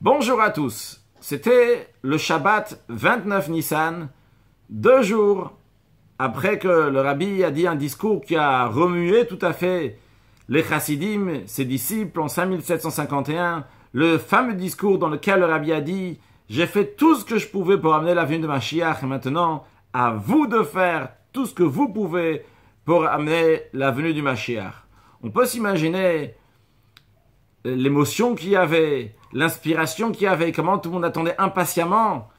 Bonjour à tous, c'était le Shabbat 29 Nissan, 2 jours après que le Rabbi a dit un discours qui a remué tout à fait les Chassidim, ses disciples en 5751, le fameux discours dans lequel le Rabbi a dit « J'ai fait tout ce que je pouvais pour amener la venue de Mashiach et maintenant à vous de faire tout ce que vous pouvez pour amener la venue du Mashiach. » On peut s'imaginer l'émotion qu'il y avait, l'inspiration qu'il y avait, comment tout le monde attendait impatiemment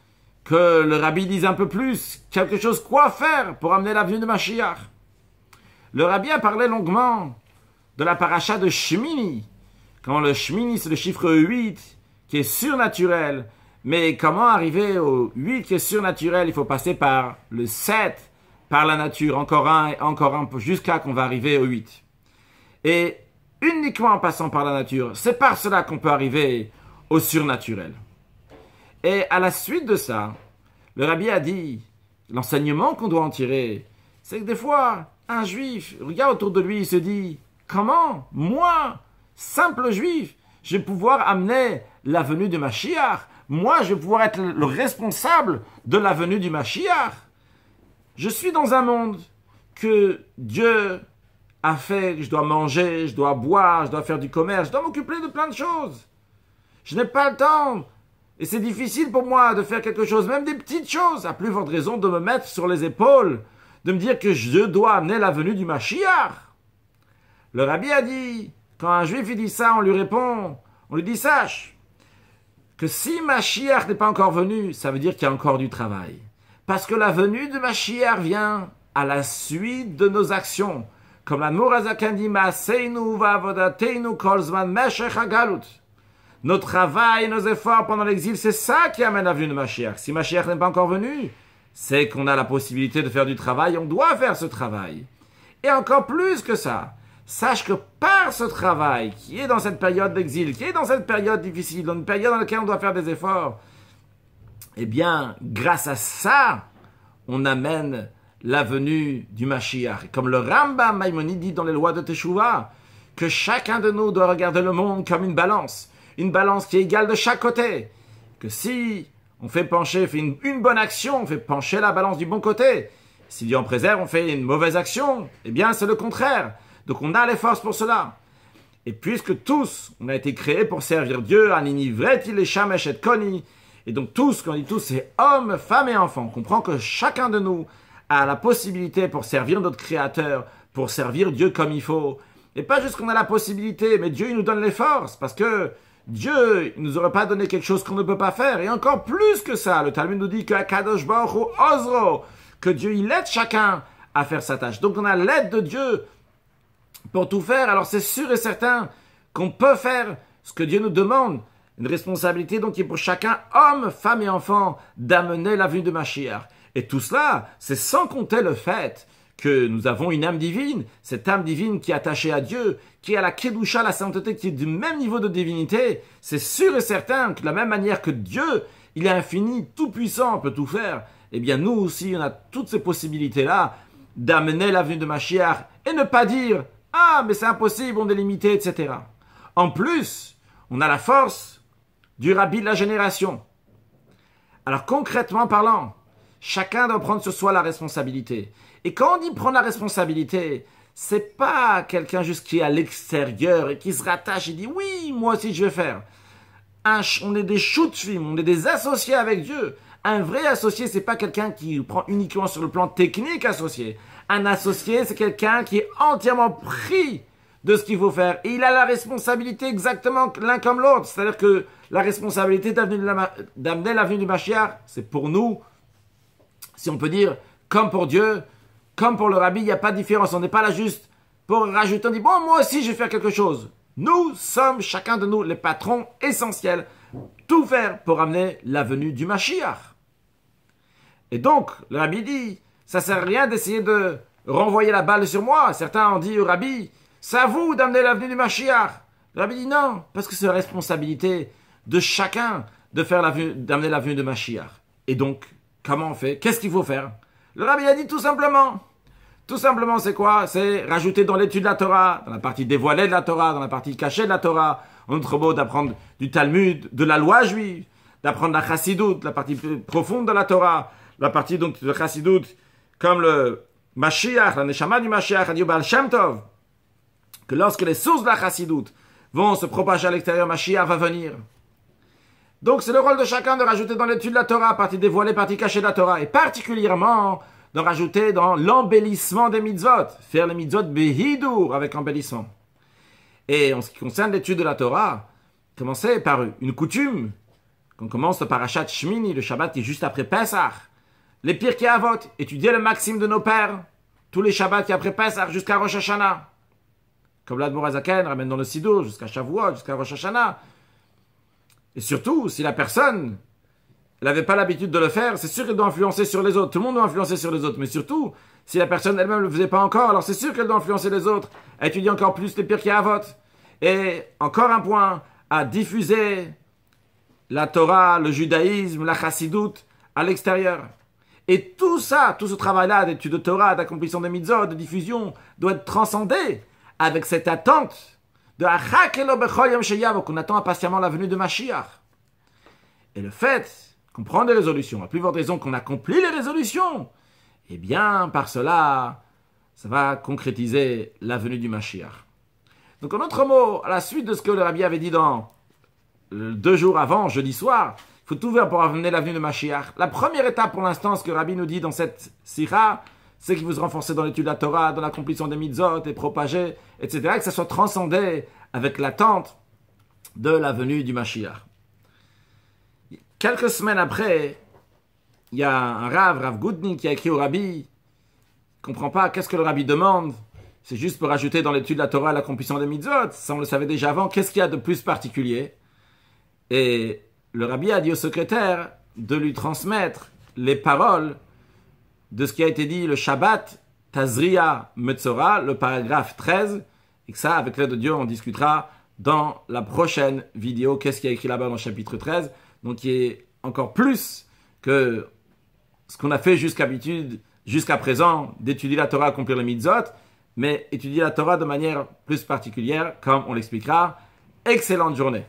que le Rabbi dise un peu plus, quelque chose, quoi faire pour amener la venue de Mashiach. Le Rabbi a parlé longuement de la paracha de Shmini, quand le Shmini c'est le chiffre 8 qui est surnaturel, mais comment arriver au 8 qui est surnaturel, il faut passer par le 7, par la nature, encore un, jusqu'à qu'on va arriver au 8. Et uniquement en passant par la nature, c'est par cela qu'on peut arriver au surnaturel. Et à la suite de ça, le Rabbi a dit, l'enseignement qu'on doit en tirer, c'est que des fois, un juif regarde autour de lui, il se dit, comment, moi, simple juif, je vais pouvoir amener la venue de Mashiach? Moi, je vais pouvoir être le responsable de la venue du Mashiach. Je suis dans un monde que Dieu a fait, je dois manger, je dois boire, je dois faire du commerce, je dois m'occuper de plein de choses. Je n'ai pas le temps. Et c'est difficile pour moi de faire quelque chose, même des petites choses, à plus forte raison de me mettre sur les épaules, de me dire que je dois amener la venue du Mashiach. Le Rabbi a dit, quand un juif il dit ça, on lui répond, on lui dit, sache que si Mashiach n'est pas encore venu, ça veut dire qu'il y a encore du travail. Parce que la venue de Mashiach vient à la suite de nos actions. Comme la Mourazakan dit, Maaseinu va'avodateinu kol zman meshech hagalut. Nos travail, nos efforts pendant l'exil, c'est ça qui amène la venue de Mashiach. Si Mashiach n'est pas encore venu, c'est qu'on a la possibilité de faire du travail, on doit faire ce travail. Et encore plus que ça, sache que par ce travail, qui est dans cette période d'exil, qui est dans cette période difficile, dans une période dans laquelle on doit faire des efforts, eh bien, grâce à ça, on amène la venue du Mashiach. Et comme le Rambam Maïmonide dit dans les lois de Teshuvah, que chacun de nous doit regarder le monde comme une balance qui est égale de chaque côté. Que si on fait pencher, fait une bonne action, on fait pencher la balance du bon côté. Si Dieu en préserve, on fait une mauvaise action, eh bien c'est le contraire. Donc on a les forces pour cela. Et puisque tous, on a été créés pour servir Dieu, Aninivreti les shamesh et koni, et donc tous, quand on dit tous, c'est hommes, femmes et enfants. On comprend que chacun de nous a la possibilité pour servir notre Créateur, pour servir Dieu comme il faut. Et pas juste qu'on a la possibilité, mais Dieu il nous donne les forces, parce que Dieu il nous aurait pas donné quelque chose qu'on ne peut pas faire. Et encore plus que ça, le Talmud nous dit que Kadosh Baruch Hu Ozro, que Dieu il aide chacun à faire sa tâche. Donc on a l'aide de Dieu pour tout faire. Alors c'est sûr et certain qu'on peut faire ce que Dieu nous demande. Une responsabilité donc qui est pour chacun, homme, femme et enfant, d'amener la venue de Mashiach. Et tout cela, c'est sans compter le fait que nous avons une âme divine, cette âme divine qui est attachée à Dieu, qui est à la Kedusha, la sainteté, qui est du même niveau de divinité. C'est sûr et certain que de la même manière que Dieu, il est infini, tout puissant, peut tout faire, eh bien nous aussi, on a toutes ces possibilités-là d'amener la venue de Mashiach et ne pas dire « Ah, mais c'est impossible, on est limité, etc. » En plus, on a la force du Rabbi de la génération. Alors concrètement parlant, chacun doit prendre sur soi la responsabilité. Et quand on dit prendre la responsabilité, c'est pas quelqu'un juste qui est à l'extérieur et qui se rattache et dit « Oui, moi aussi je vais faire. » On est des shutfim, on est des associés avec Dieu. Un vrai associé, c'est pas quelqu'un qui prend uniquement sur le plan technique associé. Un associé, c'est quelqu'un qui est entièrement pris de ce qu'il faut faire. Et il a la responsabilité exactement l'un comme l'autre. C'est-à-dire que la responsabilité d'amener la venue du Mashiach, c'est pour nous, si on peut dire, comme pour Dieu, comme pour le Rabbi, il n'y a pas de différence. On n'est pas là juste pour rajouter, on dit, bon, moi aussi, je vais faire quelque chose. Nous sommes, chacun de nous, les patrons essentiels, tout faire pour amener la venue du Mashiach. Et donc, le Rabbi dit, ça ne sert à rien d'essayer de renvoyer la balle sur moi. Certains ont dit au Rabbi, c'est à vous d'amener la venue du Mashiach. Le Rabbi dit non, parce que c'est la responsabilité de chacun de faire d'amener la venue de Mashiach. Et donc, comment on fait? Qu'est-ce qu'il faut faire? Le Rabbi a dit tout simplement. Tout simplement, c'est quoi? C'est rajouter dans l'étude de la Torah, dans la partie dévoilée de la Torah, dans la partie cachée de la Torah. en autre mot d'apprendre du Talmud, de la loi juive, d'apprendre la Chassidoute, la partie plus profonde de la Torah, la partie donc de Chassidoute, comme le Mashiach, la Neshama du Mashiach, a dit au Baal Shem Tov, que lorsque les sources de la Chassidoute vont se propager à l'extérieur, Mashiach va venir. Donc c'est le rôle de chacun de rajouter dans l'étude de la Torah, partie dévoilée, partie cachée de la Torah, et particulièrement de rajouter dans l'embellissement des mitzvot, faire les mitzvot behidour avec embellissement. Et en ce qui concerne l'étude de la Torah, commencer par une coutume, qu'on commence le parashat Shmini, le Shabbat qui est juste après Pesach, les Pirkei Avot, étudier le maxime de nos pères, tous les Shabbats qui après Pesach jusqu'à Rosh Hashanah, comme l'Admor HaZaken ramène dans le Sidur jusqu'à Shavuot, jusqu'à Rosh Hashanah. Et surtout, si la personne n'avait pas l'habitude de le faire, c'est sûr qu'elle doit influencer sur les autres. Tout le monde doit influencer sur les autres. Mais surtout, si la personne elle-même ne le faisait pas encore, alors c'est sûr qu'elle doit influencer les autres, à étudier encore plus les Pirkei Avot. Et encore un point, à diffuser la Torah, le judaïsme, la chassidoute à l'extérieur. Et tout ça, tout ce travail-là d'étude de Torah, d'accomplissement des mitzvot, de diffusion, doit être transcendé avec cette attente de Achakelo bechol yom sheyav, qu'on attend impatiemment la venue de Mashiach. Et le fait qu'on prend des résolutions, à plus forte raison qu'on accomplit les résolutions, eh bien, par cela, ça va concrétiser la venue du Mashiach. Donc, en autre mot, à la suite de ce que le Rabbi avait dit dans 2 jours avant, jeudi soir, il faut tout faire pour amener la venue de Mashiach. La première étape pour l'instant, ce que le Rabbi nous dit dans cette sikha, c'est qu'il faut se renforcer dans l'étude de la Torah, dans l'accomplissement des mitzvot et propager, etc., que ça soit transcendé avec l'attente de la venue du Mashiach. Quelques semaines après, il y a un Rav Goudnik, qui a écrit au Rabbi, il ne comprend pas qu'est-ce que le Rabbi demande, c'est juste pour rajouter dans l'étude de la Torah l'accomplissement des mitzvot, ça on le savait déjà avant, qu'est-ce qu'il y a de plus particulier? Et le Rabbi a dit au secrétaire de lui transmettre les paroles de ce qui a été dit le Shabbat Tazria Metzora, le paragraphe 13, et que ça, avec l'aide de Dieu, on discutera dans la prochaine vidéo. Qu'est-ce qu'il y a écrit là-bas dans le chapitre 13? Donc, qui est encore plus que ce qu'on a fait jusqu'à présent, d'étudier la Torah, accomplir les mitzvot, mais étudier la Torah de manière plus particulière, comme on l'expliquera. Excellente journée!